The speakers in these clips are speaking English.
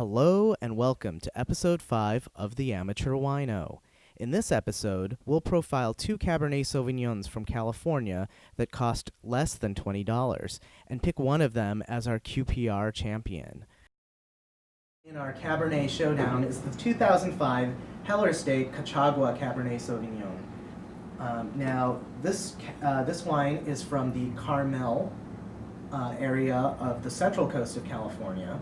Hello and welcome to episode 5 of the Amateur Wino. In this episode, we'll profile 2 Cabernet Sauvignons from California that cost less than $20 and pick one of them as our QPR champion. In our Cabernet Showdown is the 2005 Heller Estate Cachagua Cabernet Sauvignon. Now, this wine is from the Carmel area of the central coast of California.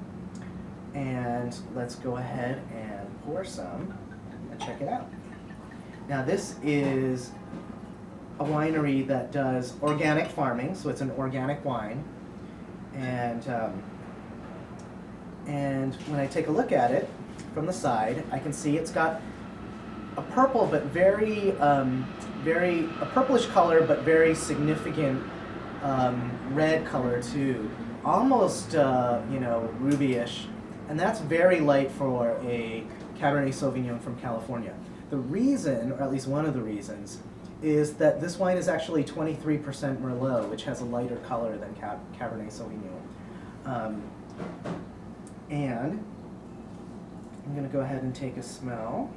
And let's go ahead and pour some and check it out. Now, this is a winery that does organic farming, so it's an organic wine. And when I take a look at it from the side, I can see it's got a purple, but a purplish color, but very significant red color too, almost ruby-ish. And that's very light for a Cabernet Sauvignon from California. The reason, or at least one of the reasons, is that this wine is actually 23% Merlot, which has a lighter color than Cabernet Sauvignon. And I'm going to go ahead and take a smell.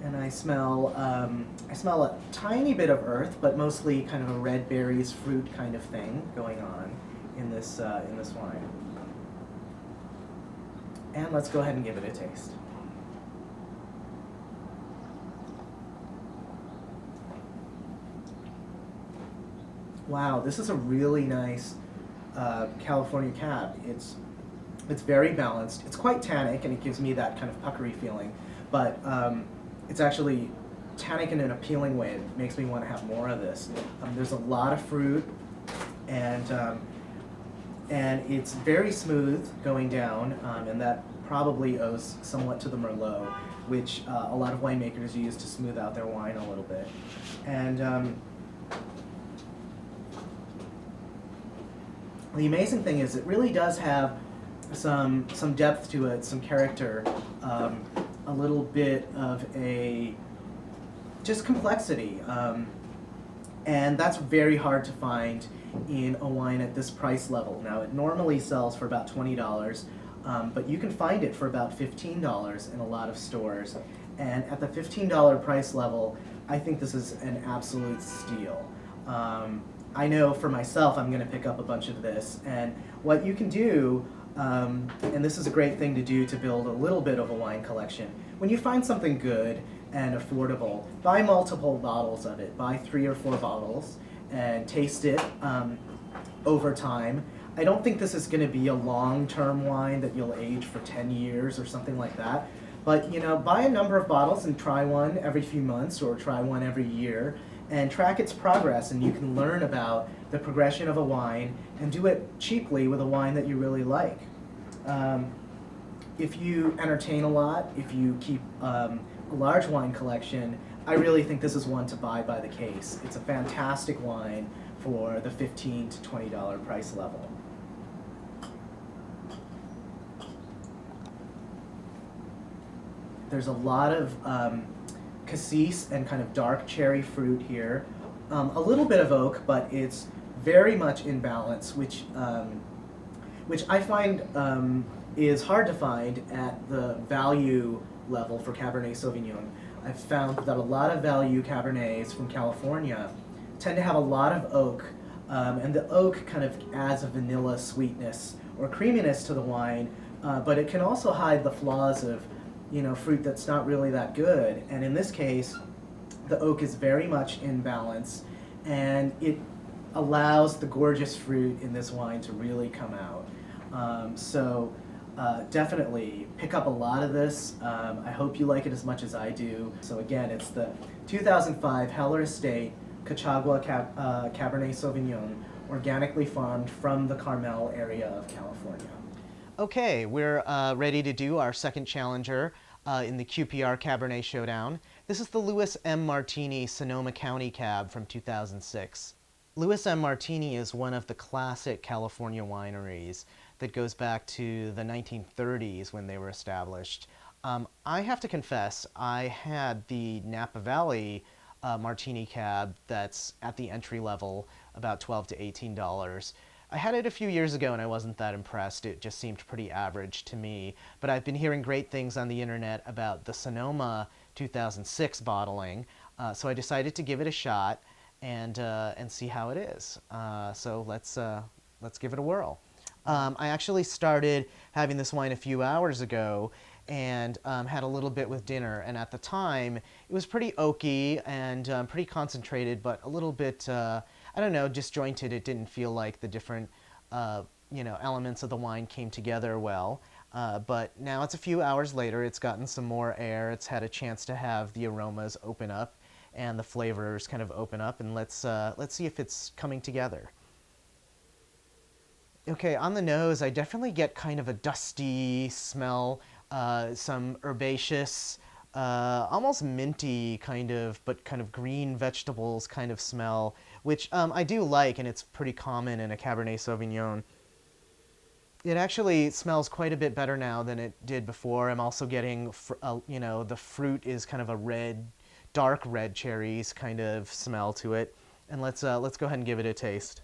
And I smell a tiny bit of earth, but mostly kind of a red berries, fruit kind of thing going on in this wine. And let's go ahead and give it a taste. Wow, this is a really nice California cab. It's very balanced. It's quite tannic, and it gives me that kind of puckery feeling. But it's actually tannic in an appealing way. It makes me want to have more of this. There's a lot of fruit, and it's very smooth going down, and that probably owes somewhat to the Merlot, which a lot of winemakers use to smooth out their wine a little bit. And the amazing thing is it really does have some depth to it, some character, a little bit of just complexity. And that's very hard to find in a wine at this price level. Now, it normally sells for about $20, but you can find it for about $15 in a lot of stores. And at the $15 price level, I think this is an absolute steal. I know for myself, I'm going to pick up a bunch of this. And what you can do, and this is a great thing to do to build a little bit of a wine collection, when you find something good and affordable, buy multiple bottles of it. Buy 3 or 4 bottles and taste it over time. I don't think this is going to be a long-term wine that you'll age for 10 years or something like that. But, buy a number of bottles and try one every few months or try one every year and track its progress, and you can learn about the progression of a wine and do it cheaply with a wine that you really like. If you entertain a lot, if you keep a large wine collection, I really think this is one to buy by the case. It's a fantastic wine for the $15 to $20 price level. There's a lot of cassis and kind of dark cherry fruit here. A little bit of oak, but it's very much in balance, which I find is hard to find at the value level for Cabernet Sauvignon. I've found that a lot of value Cabernets from California tend to have a lot of oak, and the oak kind of adds a vanilla sweetness or creaminess to the wine, but it can also hide the flaws of fruit that's not really that good. And in this case, the oak is very much in balance, and it allows the gorgeous fruit in this wine to really come out. Definitely pick up a lot of this. I hope you like it as much as I do. So again, it's the 2005 Heller Estate Cachagua Cabernet Sauvignon, organically farmed from the Carmel area of California. Okay, we're ready to do our second challenger in the QPR Cabernet Showdown. This is the Louis M. Martini Sonoma County Cab from 2006. Louis M. Martini is one of the classic California wineries that goes back to the 1930s when they were established. I have to confess, I had the Napa Valley Martini Cab that's at the entry level, about $12 to $18. I had it a few years ago and I wasn't that impressed. It just seemed pretty average to me. But I've been hearing great things on the internet about the Sonoma 2006 bottling, so I decided to give it a shot and see how it is. So let's give it a whirl. I actually started having this wine a few hours ago and had a little bit with dinner. And at the time, it was pretty oaky and pretty concentrated, but a little bit, I don't know, disjointed. It didn't feel like the different, elements of the wine came together well. But now it's a few hours later. It's gotten some more air. It's had a chance to have the aromas open up and the flavors kind of open up. And let's see if it's coming together. Okay, on the nose, I definitely get kind of a dusty smell, some herbaceous, almost minty kind of, but kind of green vegetables kind of smell, which I do like, and it's pretty common in a Cabernet Sauvignon. It actually smells quite a bit better now than it did before. I'm also getting, the fruit is kind of a red, dark red cherries kind of smell to it. And let's go ahead and give it a taste.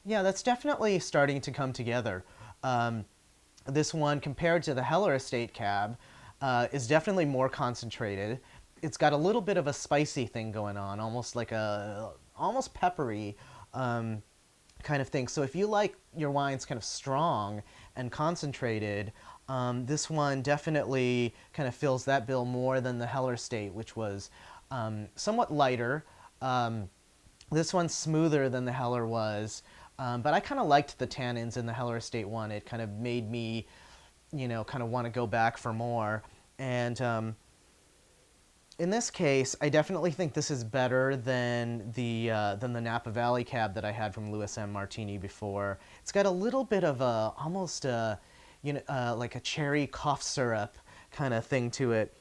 Yeah, that's definitely starting to come together. Um, this one, compared to the Heller Estate Cab, is definitely more concentrated. It's got a little bit of a spicy thing going on, almost like almost peppery kind of thing. So if you like your wines kind of strong and concentrated, this one definitely kind of fills that bill more than the Heller Estate, which was somewhat lighter. Um, this one's smoother than the Heller was, but I kind of liked the tannins in the Heller Estate one. It kind of made me, kind of want to go back for more. And in this case, I definitely think this is better than the Napa Valley Cab that I had from Louis M. Martini before. It's got a little bit of a almost like a cherry cough syrup kind of thing to it,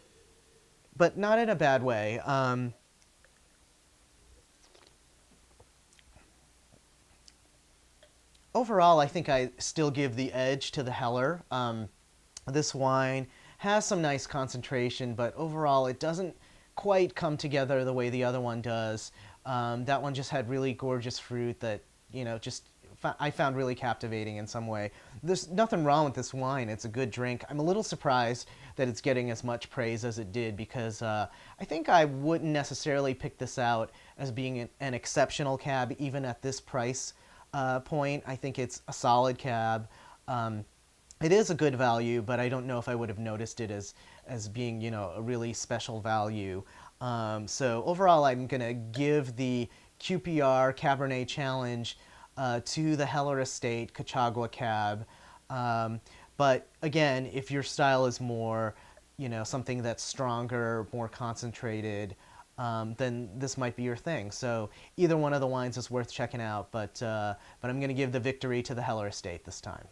but not in a bad way. Overall, I think I still give the edge to the Heller. This wine has some nice concentration, but overall, it doesn't quite come together the way the other one does. That one just had really gorgeous fruit that, I found really captivating in some way. There's nothing wrong with this wine. It's a good drink. I'm a little surprised that it's getting as much praise as it did because I think I wouldn't necessarily pick this out as being an exceptional cab even at this price point. I think it's a solid cab. It is a good value, but I don't know if I would have noticed it as being, a really special value. So overall, I'm going to give the QPR Cabernet Challenge to the Heller Estate Cachagua Cab. But again, if your style is more, something that's stronger, more concentrated, then this might be your thing. So either one of the wines is worth checking out, but I'm going to give the victory to the Heller Estate this time.